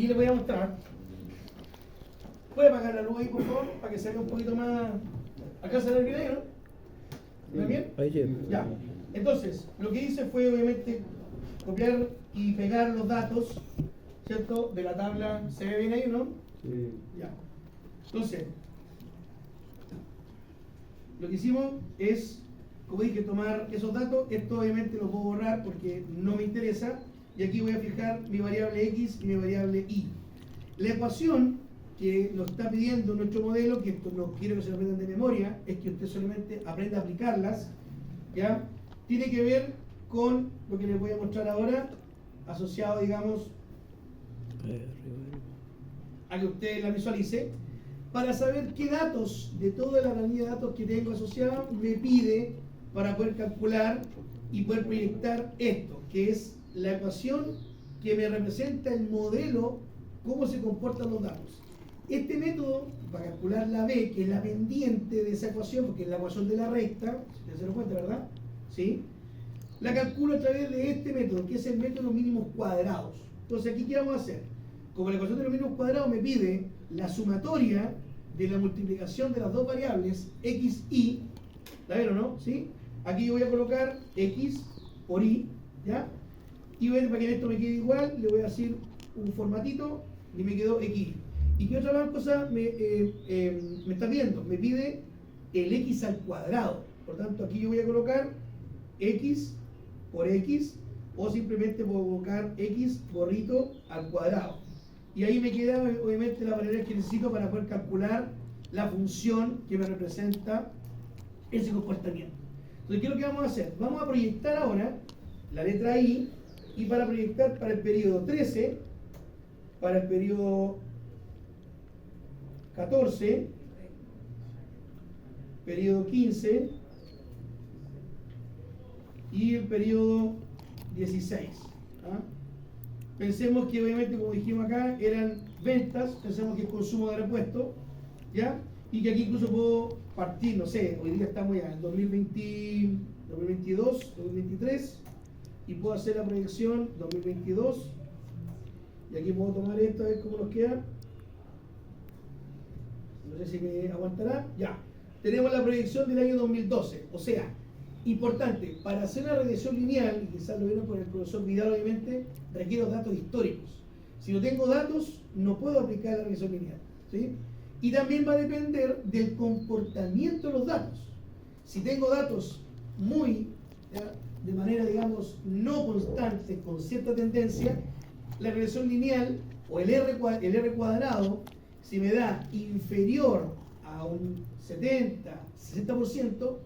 Y les voy a mostrar. ¿Puede apagar la luz ahí, por favor? Para que se vea un poquito más. ¿Acá se ve bien ahí, no? ¿Está bien? Ahí sí. Ya. Entonces, lo que hice fue obviamente copiar y pegar los datos, ¿cierto? De la tabla. ¿Se ve bien ahí, no? Sí. Ya. Entonces, lo que hicimos es, como dije, tomar esos datos. Esto obviamente lo puedo borrar porque no me interesa. Y aquí voy a fijar mi variable x y mi variable y. La ecuación que nos está pidiendo nuestro modelo, que esto no quiero que se lo aprendan de memoria, es que usted solamente aprenda a aplicarlas, ¿ya? Tiene que ver con lo que les voy a mostrar ahora, asociado, digamos, a que usted la visualice, para saber qué datos de toda la planilla de datos que tengo asociada me pide para poder calcular y poder proyectar esto, que es la ecuación que me representa el modelo, cómo se comportan los datos. Este método, para calcular la B, que es la pendiente de esa ecuación, porque es la ecuación de la recta, si se lo cuenta, ¿verdad? ¿Sí? La calculo a través de este método, que es el método de los mínimos cuadrados. Entonces, aquí, ¿qué vamos a hacer? Como la ecuación de los mínimos cuadrados me pide la sumatoria de la multiplicación de las dos variables, x, y, ¿la ven o no? ¿Sí? Aquí yo voy a colocar x por y, ¿ya? Y voy a, para que esto me quede igual, le voy a decir un formatito y me quedó x. ¿Y qué otra cosa me está pidiendo? Me pide el x al cuadrado. Por tanto, aquí yo voy a colocar x por x, o simplemente puedo colocar x gorrito al cuadrado. Y ahí me queda obviamente la variable que necesito para poder calcular la función que me representa ese comportamiento. Entonces, ¿qué es lo que vamos a hacer? Vamos a proyectar ahora la letra I, y para proyectar para el periodo 13, para el periodo 14, periodo 15 y el periodo 16. ¿Ah? Pensemos que obviamente, como dijimos acá, eran ventas, pensemos que es consumo de repuesto, ¿ya? Y que aquí incluso puedo partir, no sé, hoy día estamos ya en 2022, 2023, y puedo hacer la proyección 2022, y aquí puedo tomar esto a ver cómo nos queda. No sé si me aguantará. Ya. Tenemos la proyección del año 2012. O sea, importante, para hacer una regresión lineal, y quizás lo vieron con el profesor Vidal, obviamente, requiero datos históricos. Si no tengo datos, no puedo aplicar la regresión lineal. ¿Sí? Y también va a depender del comportamiento de los datos. Si tengo datos muy, ¿ya?, de manera, digamos, no constante, con cierta tendencia, la regresión lineal o el R cuadrado, si me da inferior a un 70, 60%,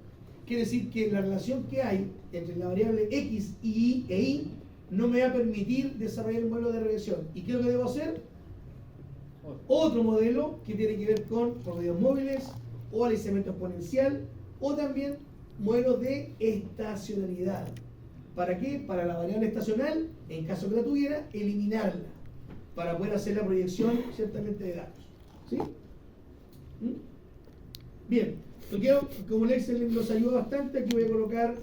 quiere decir que la relación que hay entre la variable x y y no me va a permitir desarrollar un modelo de regresión. ¿Y qué es lo que debo hacer? Otro modelo que tiene que ver con promedios móviles o aliciamiento exponencial, o también modelos de estacionalidad. ¿Para qué? Para la variable estacional, en caso que la tuviera, eliminarla, para poder hacer la proyección ciertamente de datos. ¿Sí? ¿Mm? Bien, como el Excel nos ayuda bastante, aquí voy a colocar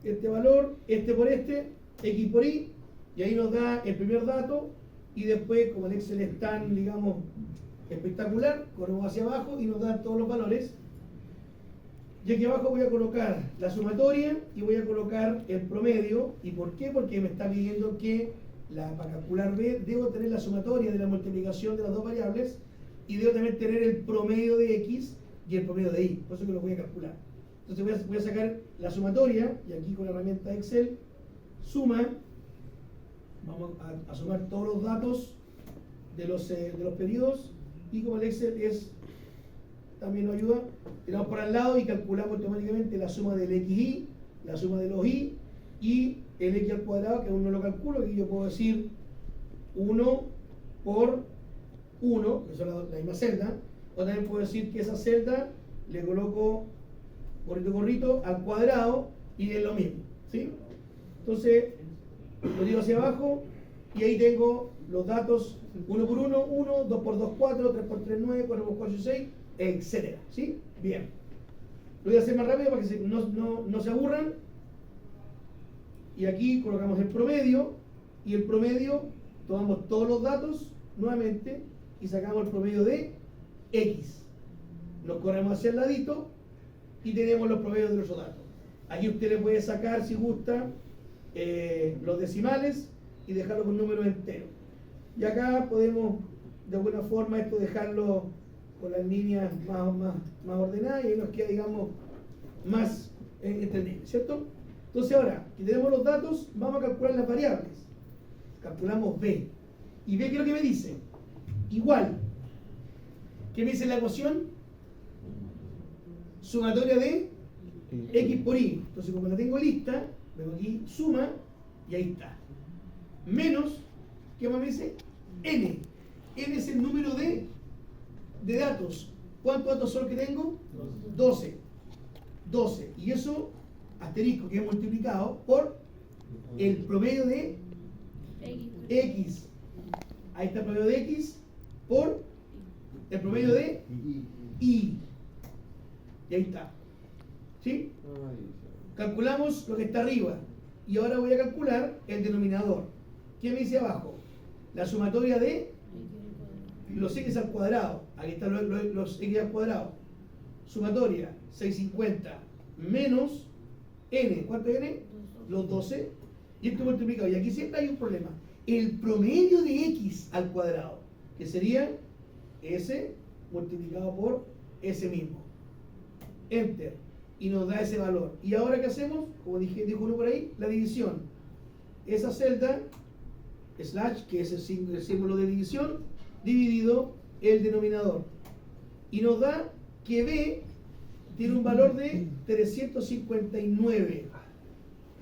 este valor, este por este, x por y, y ahí nos da el primer dato, y después, como el Excel es tan, digamos, espectacular, corremos hacia abajo y nos da todos los valores. Y aquí abajo voy a colocar la sumatoria y voy a colocar el promedio. ¿Y por qué? Porque me está pidiendo que para calcular B debo tener la sumatoria de la multiplicación de las dos variables, y debo también tener el promedio de x y el promedio de y. Por eso que lo voy a calcular. Entonces voy a sacar la sumatoria, y aquí con la herramienta Excel, suma, vamos a sumar todos los datos de los periodos, y como el Excel también nos ayuda, tiramos por al lado y calculamos automáticamente la suma del xy, la suma de los y el x al cuadrado, que aún no lo calculo. Aquí yo puedo decir 1 por 1, que son la misma celda, o también puedo decir que esa celda le coloco gorrito al cuadrado y es lo mismo, ¿sí? Entonces lo digo hacia abajo y ahí tengo los datos: 1 por 1, 1, 2 por 2, 4, 3 por 3, 9, 4 por 4, 6, etcétera, ¿sí? Bien. Lo voy a hacer más rápido para que no se aburran. Y aquí colocamos el promedio, y el promedio tomamos todos los datos nuevamente y sacamos el promedio de X. Nos corremos hacia el ladito y tenemos los promedios de los otros datos. Aquí usted le puede sacar, si gusta, los decimales y dejarlo con números enteros. Y acá podemos, de alguna forma, esto dejarlo con las líneas más ordenadas y ahí nos queda, digamos, más entendible, ¿cierto? Entonces ahora, que tenemos los datos, vamos a calcular las variables. Calculamos B. ¿Y B qué es lo que me dice? Igual. ¿Qué me dice la ecuación? Sumatoria de X por Y. Entonces, como la tengo lista, vengo aquí, suma, y ahí está. Menos, ¿qué más me dice? N. N es el número de datos. ¿Cuántos datos son los que tengo? 12. 12. Y eso, asterisco, que he multiplicado por el promedio de X. Ahí está el promedio de X por el promedio de Y. Y ahí está. ¿Sí? Calculamos lo que está arriba. Y ahora voy a calcular el denominador. ¿Qué me dice abajo? La sumatoria de los X al cuadrado. Aquí están los X al cuadrado. Sumatoria 650 menos N. ¿Cuánto es N? Los 12. Y esto multiplicado. Y aquí siempre hay un problema. El promedio de X al cuadrado, que sería S multiplicado por S mismo. Enter. Y nos da ese valor. ¿Y ahora qué hacemos? Como dijo uno por ahí, la división. Esa celda, slash, que es el símbolo de división, dividido el denominador. Y nos da que B tiene un valor de 359.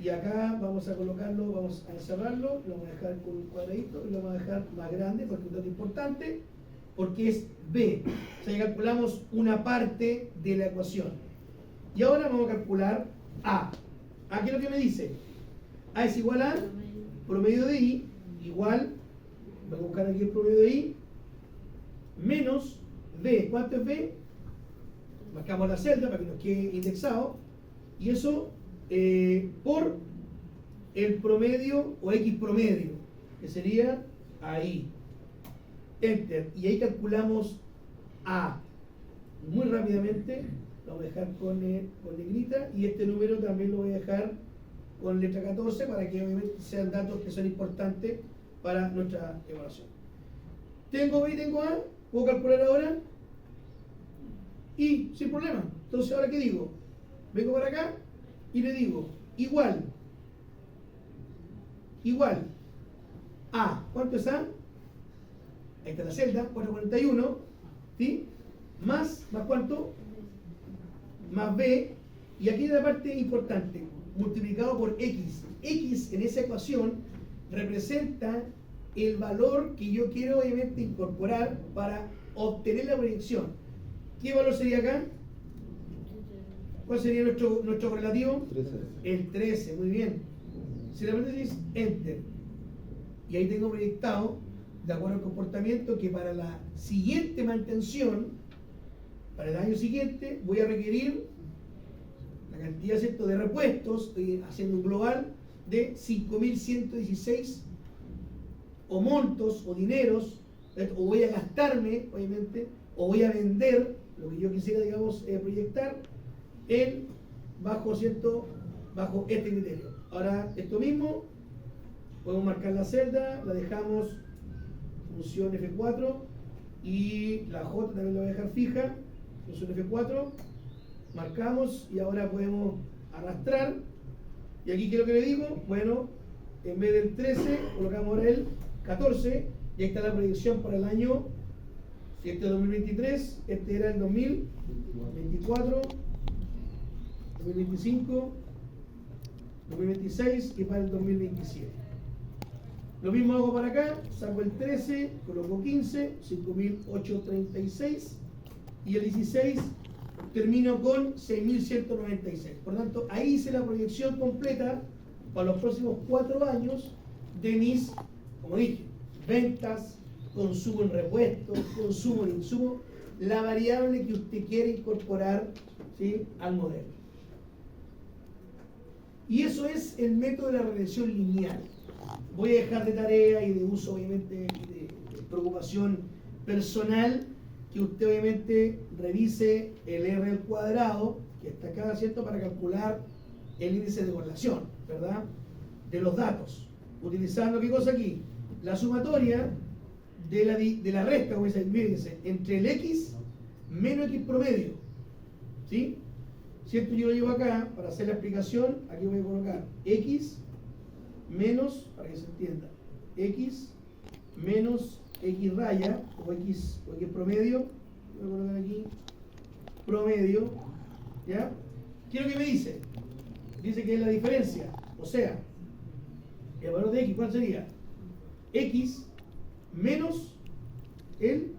Y acá vamos a colocarlo, vamos a encerrarlo, lo vamos a dejar con un cuadradito y lo vamos a dejar más grande porque es un dato importante, porque es B. O sea, ya calculamos una parte de la ecuación. Y ahora vamos a calcular A. ¿A qué es lo que me dice? A es igual a promedio de I, igual, voy a buscar aquí el promedio de I, menos B. ¿Cuánto es B? Marcamos la celda para que nos quede indexado. Y eso por el promedio o X promedio, que sería ahí. Enter. Y ahí calculamos A. Muy rápidamente. Lo voy a dejar con negrita y este número también lo voy a dejar con letra 14 para que obviamente sean datos que son importantes para nuestra evaluación. Tengo B y tengo A, puedo calcular ahora y sin problema. Entonces ahora ¿qué digo? Vengo para acá y le digo igual A. ¿Cuánto es A? Ahí está la celda, 441, ¿sí? Más ¿cuánto? Más B, y aquí la parte importante, multiplicado por X. X en esa ecuación representa el valor que yo quiero obviamente incorporar para obtener la proyección. ¿Qué valor sería acá? ¿Cuál sería nuestro correlativo? 13. El 13, muy bien. Si la paréntesis, Enter. Y ahí tengo proyectado, de acuerdo al comportamiento, que para la siguiente mantención, para el año siguiente, voy a requerir la cantidad, ¿cierto?, de repuestos, estoy haciendo un global de 5.116 o montos o dineros, ¿cierto? O voy a gastarme, obviamente, o voy a vender lo que yo quisiera, digamos, proyectar bajo, ¿cierto?, bajo este criterio. Ahora, esto mismo, podemos marcar la celda, la dejamos función F4 y la J también la voy a dejar fija, función F4, marcamos y ahora podemos arrastrar. Y aquí, ¿qué es lo que le digo? Bueno, en vez del 13, colocamos ahora el 14 y ahí está la proyección para el año, si este es 2023, este era el 2024, 2025, 2026 y para el 2027. Lo mismo hago para acá, saco el 13, coloco 15, 5.836 y el 16 termino con 6.196. Por lo tanto, ahí hice la proyección completa para los próximos 4 años de mis, como dije, ventas, consumo en repuestos, consumo en insumos, la variable que usted quiere incorporar, ¿sí?, al modelo. Y eso es el método de la regresión lineal. voy a dejar de tarea y de uso, obviamente, de preocupación personal, que usted obviamente revise el R al cuadrado, que está acá, ¿cierto?, para calcular el índice de correlación, ¿verdad?, de los datos, utilizando, ¿qué cosa aquí? La sumatoria de la resta, como dice, fíjense, entre el X menos X promedio, ¿sí? ¿Cierto? Yo lo llevo acá, para hacer la explicación, aquí voy a colocar X menos, para que se entienda, X menos X raya, o X promedio, voy a colocar aquí, promedio, ¿ya? ¿Qué es lo que me dice? Dice que es la diferencia, o sea, el valor de X, ¿cuál sería? X menos el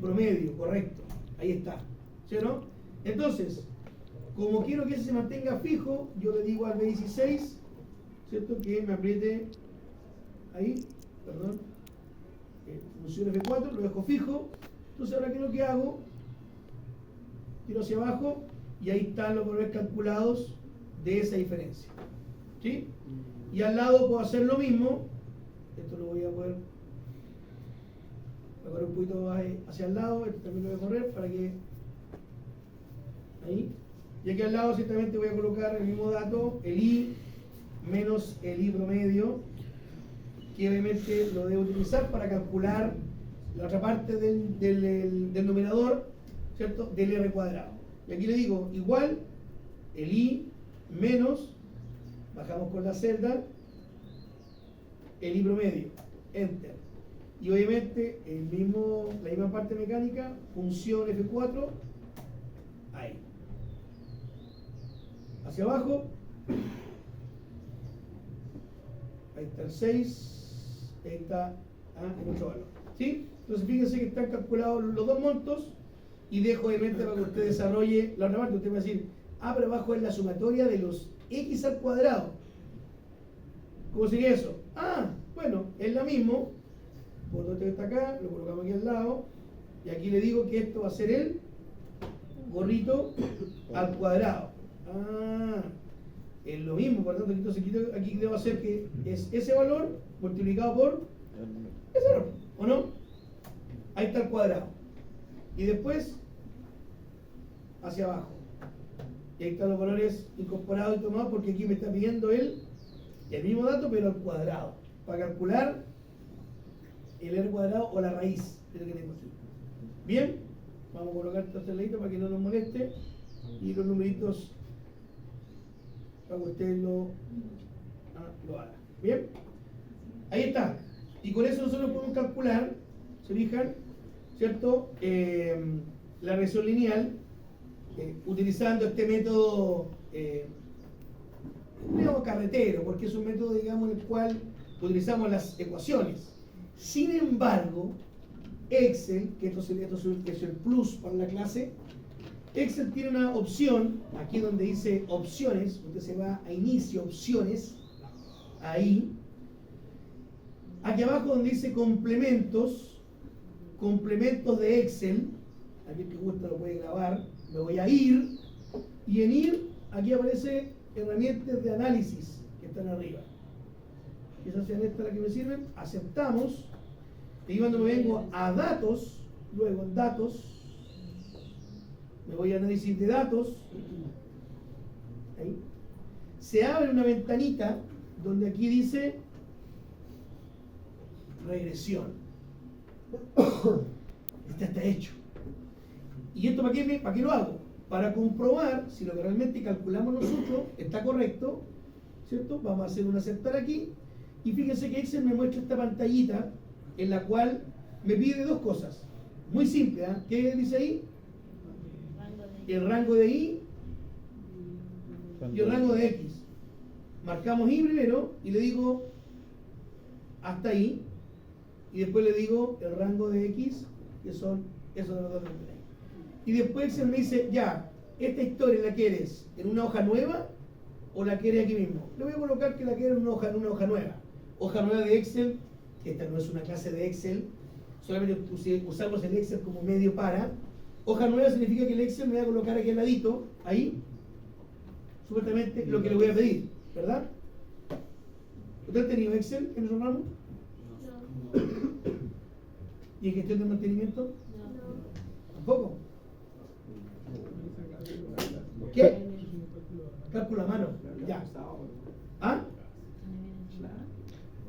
promedio, correcto, ahí está, ¿sí o no? Entonces, como quiero que ese se mantenga fijo, yo le digo al B16, ¿cierto?, que me apriete ahí, perdón, función F4, lo dejo fijo. Entonces ahora, ¿qué es lo que hago? Tiro hacia abajo y ahí están los valores calculados de esa diferencia, ¿sí? Y al lado puedo hacer lo mismo. Esto lo voy a poder correr un poquito hacia el lado, esto también lo voy a correr para que ahí, y aquí al lado ciertamente voy a colocar el mismo dato, el I menos el I promedio, que obviamente lo debo utilizar para calcular la otra parte del numerador, ¿cierto?, del R cuadrado. Y aquí le digo igual el I menos, bajamos con la celda, el I promedio, enter. Y obviamente la misma parte mecánica, función F4, ahí. Hacia abajo, ahí está el 6, ahí está el otro valor, ¿sí? Entonces fíjense que están calculados los dos montos y dejo obviamente para que usted desarrolle la otra parte. Usted va a decir, pero abajo es la sumatoria de los X al cuadrado. ¿Cómo sería eso? Bueno, es lo mismo. Por lo que está acá, lo colocamos aquí al lado y aquí le digo que esto va a ser el gorrito al cuadrado. Es lo mismo, por lo tanto, entonces aquí debo hacer que es ese valor multiplicado por ese valor, ¿o no? Ahí está el cuadrado. Y después, hacia abajo. Y ahí están los valores incorporados y tomados, porque aquí me está pidiendo el mismo dato, pero al cuadrado, para calcular el R cuadrado o la raíz de lo que tengo aquí. Bien, vamos a colocar este ladito para que no nos moleste, y los numeritos para que usted lo haga. Bien, ahí está. Y con eso nosotros podemos calcular, se fijan, ¿cierto?, la regresión lineal, utilizando este método, digamos, carretero, porque es un método, digamos, en el cual utilizamos las ecuaciones. Sin embargo, Excel, que esto es el plus para la clase, Excel tiene una opción, aquí donde dice opciones, usted se va a inicio, opciones, ahí. Aquí abajo donde dice complementos de Excel, aquí el que gusta lo puede grabar, me voy a ir, y en ir, aquí aparece herramientas de análisis que están arriba. Esas sean estas las que me sirven, aceptamos, y cuando me vengo a datos, luego en datos, me voy a análisis de datos, ahí, se abre una ventanita donde aquí dice regresión. Este está hecho. ¿Y esto para qué lo hago? Para comprobar si lo que realmente calculamos nosotros está correcto, ¿cierto? Vamos a hacer un aceptar aquí, y fíjense que Excel me muestra esta pantallita en la cual me pide dos cosas. Muy simple, ¿eh? ¿Qué dice ahí? El rango de Y y el rango de X. Marcamos Y primero y le digo hasta ahí, y después le digo el rango de X, que son esos de los dos de ahí. Y después Excel me dice, ya, esta historia la quieres en una hoja nueva o la quieres aquí mismo. Le voy a colocar que la quiero en una hoja nueva. Hoja nueva de Excel, que esta no es una clase de Excel, solamente usamos el Excel como medio para. Hoja nueva significa que el Excel me va a colocar aquí al ladito, ahí, supuestamente lo que le voy a pedir, ¿verdad? ¿Usted ha tenido Excel en su ramo? No. ¿Y en gestión de mantenimiento? No. Tampoco. ¿Qué? Cálculo a mano. Ya. ¿Ah?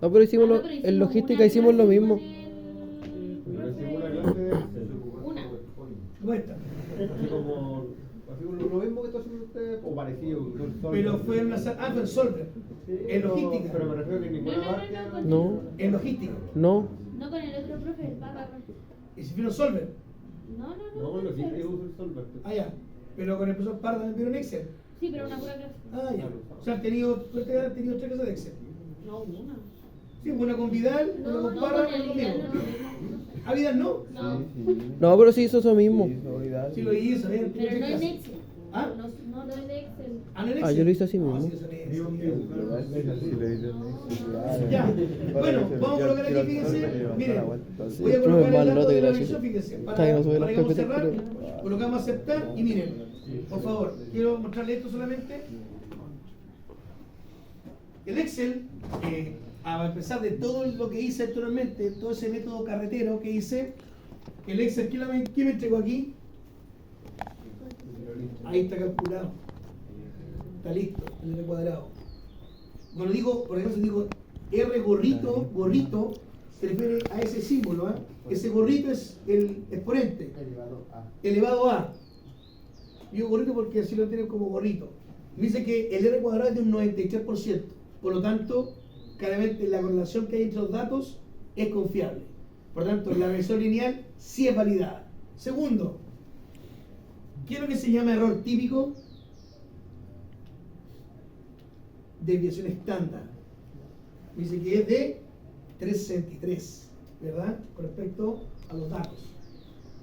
No, pero hicimos Ah, pero en logística una hicimos lo clase mismo. con el- Pero hicimos una clase de Excel. Una. ¿Cómo está? Así como lo mismo que está haciendo usted, o parecido. Pero fue en una sala. Ah, fue en Solver. Sí, En logística. Pero me refiero que en ninguna No, no, parte. no, con- No, En logística. no. No con el otro profe, el Papa. ¿Y si vieron Solver? No, no, no. No, con lo que Excel. yo uso el Solver. Ah, ya. Pero con el profesor Parra también vieron Excel. Sí, pero una pura clase. Ah, ya. O sea, han tenido 3 clases de Excel. No, una. Sí, una con Vidal, una No, con no, Parra, con una el conmigo. Vidal no. ¿Ah, Vidal no? No. No, pero sí hizo eso mismo. Sí lo hizo, bien. Pero no en Excel. ¿Ah? No en Excel. Ah, no en Ah, Excel. yo lo hice así mismo. No, sí, eso no es Excel. Ya. Ya. Bueno, vamos a colocar aquí, fíjense. Miren, voy a el profe colocar es el más dato lote de que la la revisión, chucha. fíjense. Está que no sube Para las que vamos a PPT, cerrar, pero- colocamos aceptar y miren, por favor, quiero mostrarles esto solamente. El Excel, a empezar de todo lo que hice actualmente, todo ese método carretero que hice, el Excel, ¿qué me entregó aquí? Ahí está calculado. Está listo, el R cuadrado. Cuando digo, por ejemplo, si digo R gorrito, se refiere a ese símbolo, ¿ah? Ese gorrito es el exponente, elevado a. Digo gorrito porque así lo tienen como gorrito. Me dice que el R cuadrado es de un 93%. Por lo tanto, claramente la correlación que hay entre los datos es confiable. Por lo tanto, la regresión lineal sí es validada. Segundo, ¿qué es lo que se llama error típico? Desviación estándar. Dice que es de 363, ¿verdad? Con respecto a los datos.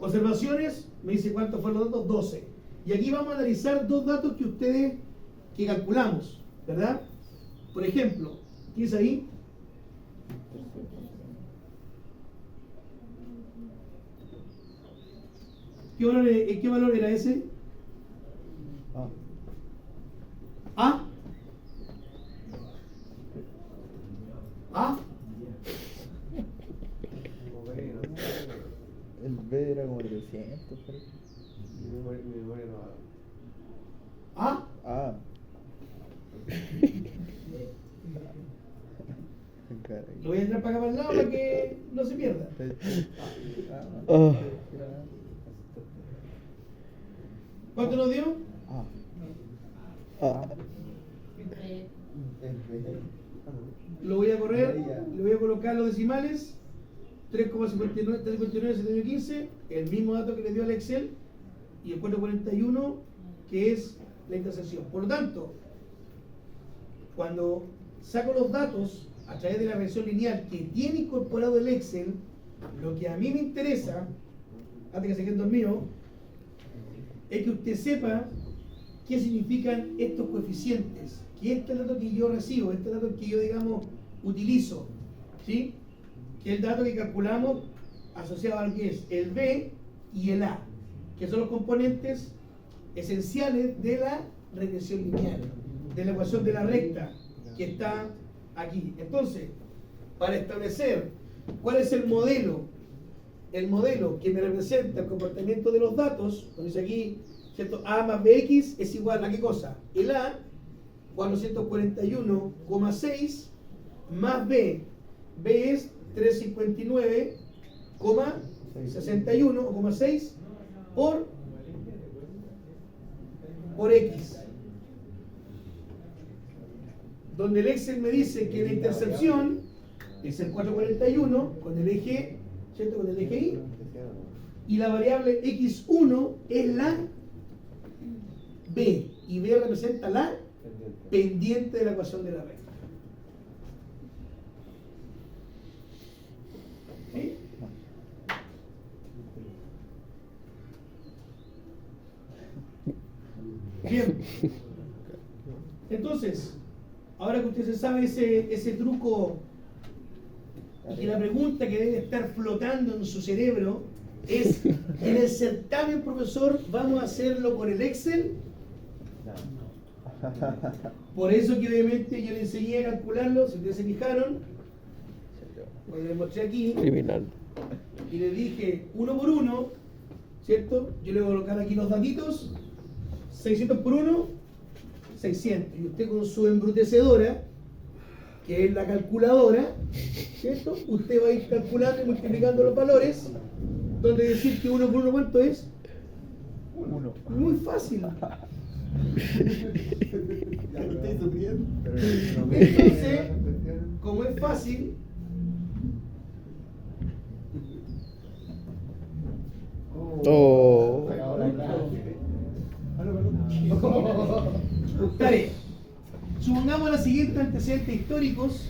Observaciones, me dice cuántos fueron los datos, 12. Y aquí vamos a analizar dos datos que calculamos, ¿verdad? Por ejemplo, ¿qué es ahí? ¿Qué valor era ese? ¿A? ¿A? El B era como 300, pero... Mi memoria no va. ¿A? Ah. Lo voy a entrar para acá para el lado para que no se pierda. Ah. ¿Cuánto nos dio? Ah. Lo voy a correr, le voy a colocar los decimales, 3,59, 359,715, el mismo dato que le dio al Excel, y el 441, que es la intersección. Por lo tanto, cuando saco los datos a través de la regresión lineal que tiene incorporado el Excel, lo que a mí me interesa, antes que se queden dormidos, es que usted sepa qué significan estos coeficientes, que este es el dato que yo recibo, este es el dato que yo, digamos, utilizo, ¿sí? Que es el dato que calculamos asociado a lo que es el B y el A, que son los componentes esenciales de la regresión lineal, de la ecuación de la recta, que está aquí. Entonces, para establecer cuál es el modelo que me representa el comportamiento de los datos, cuando dice aquí, ¿cierto? A más BX es igual a ¿qué cosa? El A, 441,6 más B. B es 359,61 o 6 por X. Donde el Excel me dice que la intercepción es el 441 con el eje, ¿cierto? Con el eje Y. Y la variable X1 es la B. Y B representa la pendiente de la ecuación de la recta. ¿Sí? Bien. Entonces, ahora que usted se sabe ese truco y que la pregunta que debe estar flotando en su cerebro es, ¿en el certamen, profesor, vamos a hacerlo con el Excel Por eso que obviamente yo le enseñé a calcularlo, si ustedes se fijaron, cuando les mostré aquí, Criminal. y les dije uno por uno, ¿cierto? Yo le voy a colocar aquí los datitos, 600 por 1, 600. Y usted con su embrutecedora, que es la calculadora, ¿cierto? Usted va a ir calculando y multiplicando los valores, donde decir que uno por uno, ¿cuánto es? Uno. Muy fácil. Ya lo estoy sufriendo. Entonces, como es fácil, Oh. tarea. Supongamos los siguientes antecedentes históricos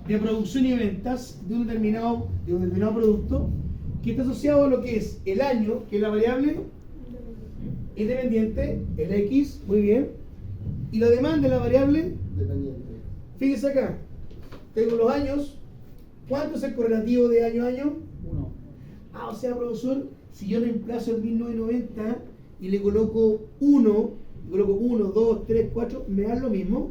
de producción y ventas de un determinado producto que está asociado a lo que es el año, que es la variable independiente, el X, muy bien, y la demanda es la variable Dependiente. Fíjese acá, tengo los años. ¿Cuánto es el correlativo de año a año? 1. Ah, o sea, profesor, si yo reemplazo el 1990 y le coloco 1, 2, 3, 4, ¿me da lo mismo?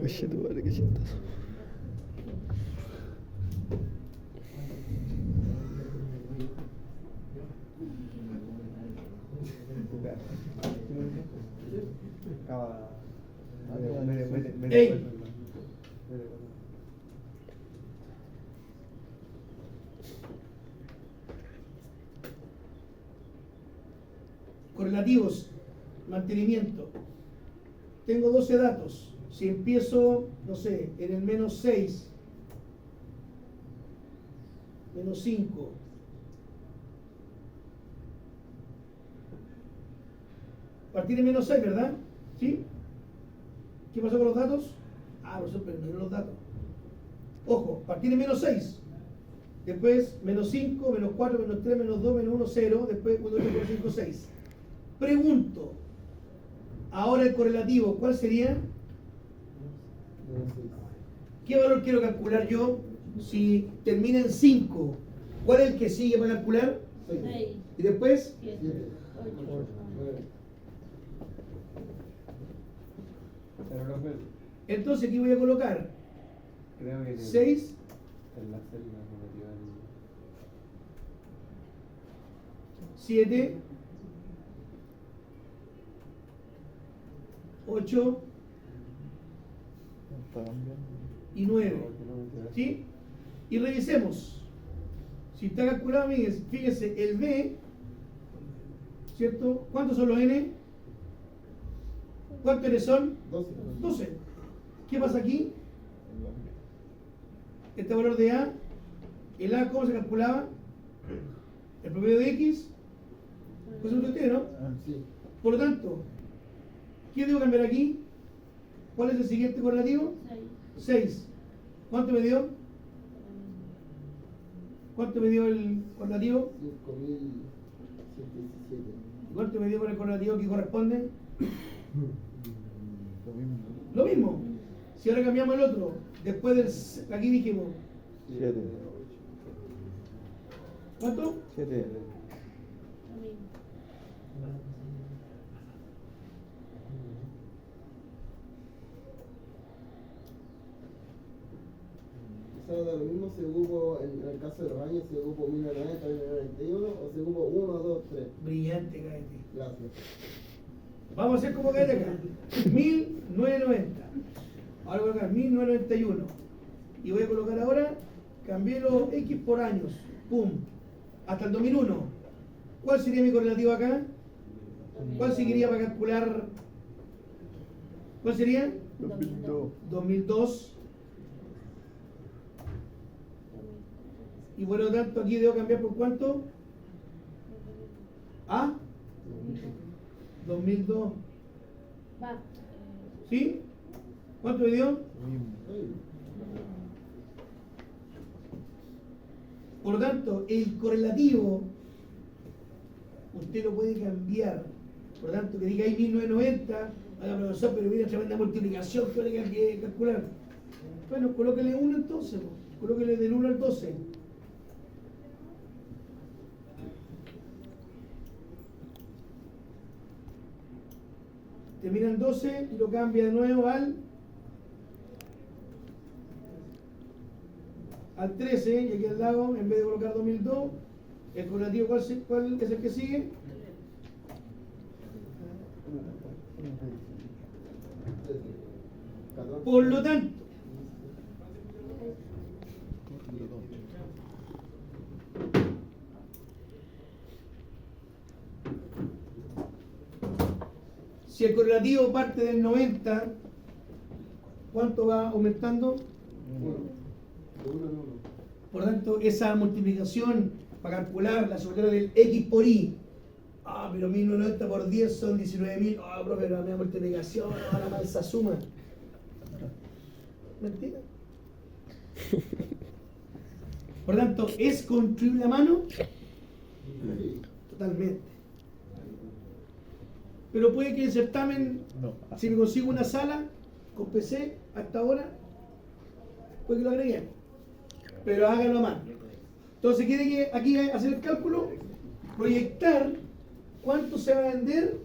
Oye, tu madre, qué chistoso. Ey. Correlativos, mantenimiento. Tengo 12 datos. Si empiezo, no sé, en el menos 6, menos 5, partir en menos 6, ¿verdad? ¿Sí? ¿Qué pasó con los datos? Ah, profesor, pero no los datos. Ojo, partir en menos 6. Después menos 5, menos 4, menos 3, menos 2, menos 1, 0. Después 1, 2, 3, 4, 5, 6. Pregunto, ahora el correlativo, ¿cuál sería? ¿Qué valor quiero calcular yo? Si termina en 5, ¿cuál es el que sigue para calcular? 6, Y después, 7, 8, Pero no fue. entonces aquí voy a colocar Creo que 6, en la celda relativa al- 7, 8 y 9. ¿Sí? Y revisemos. Si está calculado, fíjese, el B, ¿cierto? ¿Cuántos son los N? ¿Cuántos N son? 12. ¿Qué pasa aquí? Este valor de A, el A, ¿cómo se calculaba? El promedio de X, pues es usted, ¿no? Por lo tanto, ¿qué debo cambiar aquí? ¿Cuál es el siguiente correlativo? 6. ¿Cuánto me dio? ¿Cuánto me dio el correlativo? 5.117. ¿Y cuánto me dio con el correlativo que corresponde? Lo mismo. Lo mismo. Si ahora cambiamos el otro, después del... Aquí dijimos, 7. ¿cuánto? 7. Da lo mismo si ocupo, en el caso de los años, si ocupo 1990, 1991 o si ocupo 1, 2, 3. Brillante, Gaete. Gracias. Vamos a hacer como Gaete acá. 1990. Ahora voy a colocar 1991. Y voy a colocar ahora, cambié los X por años. Pum. Hasta el 2001. ¿Cuál sería mi correlativo acá? ¿Cuál seguiría para calcular? ¿Cuál sería? 2002. 2002. Y por lo tanto aquí debo cambiar por cuánto? ¿Ah? 2002. Va. ¿Sí? ¿Cuánto me dio? Lo mismo. Por lo tanto, el correlativo usted lo puede cambiar Por lo tanto, que diga ahí 1990, haga profesor, pero mira, tremenda multiplicación que hay que calcular. Bueno, colóquele 1 entonces, colóquele del 1 al 12. Termina en 12 y lo cambia de nuevo al 13, y aquí al lado, en vez de colocar 2002, el correlativo, ¿cuál es el que sigue? Por lo tanto, si el correlativo parte del 90, ¿cuánto va aumentando? 1 en 1. Por lo tanto, esa multiplicación para calcular la sumatoria del X por Y, pero 1990 por 10 son 19.000, profe, la media multiplicación, la falsa suma. Mentira. Por lo tanto, ¿es construible a mano? Totalmente. Pero puede que el certamen, si me consigo una sala con PC hasta ahora, puede que lo agreguemos. Pero háganlo a mano. Entonces quiere que aquí hacer el cálculo, proyectar cuánto se va a vender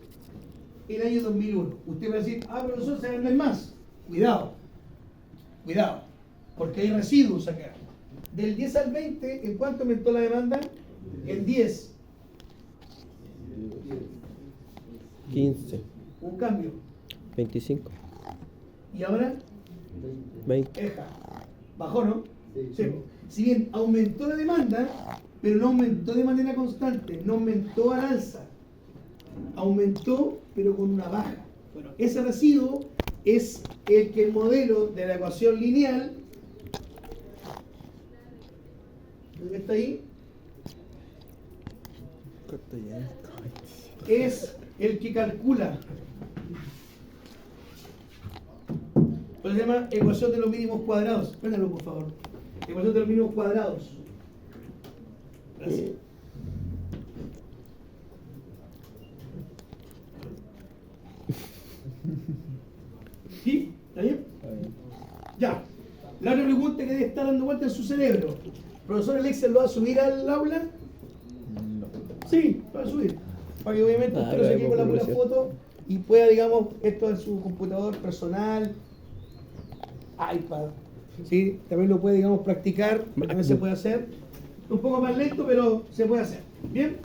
el año 2001. Usted va a decir, pero nosotros se va a vender más. Cuidado, porque hay residuos acá. Del 10 al 20, ¿en cuánto aumentó la demanda? En 10. 15, Un cambio. 25, ¿Y ahora? 20. Eja. Bajó, ¿no? Sí. Sí. Si bien aumentó la demanda, pero no aumentó de manera constante, no aumentó al alza. Aumentó, pero con una baja. Bueno, ese residuo es el que el modelo de la ecuación lineal, ¿dónde está ahí? Es el que calcula. Pues se llama ecuación de los mínimos cuadrados. Véndalo, por favor. Ecuación de los mínimos cuadrados. Gracias. ¿Sí? ¿Está bien? Ya. La otra pregunta que debe estar dando vuelta en su cerebro. ¿Profesor, el Excel lo va a subir al aula? Sí, lo va a subir. Para que obviamente usted no se quede con la pura foto y pueda, digamos, esto en su computador personal, iPad. ¿Sí? También lo puede, digamos, practicar, también se puede hacer. Un poco más lento, pero se puede hacer. ¿Bien?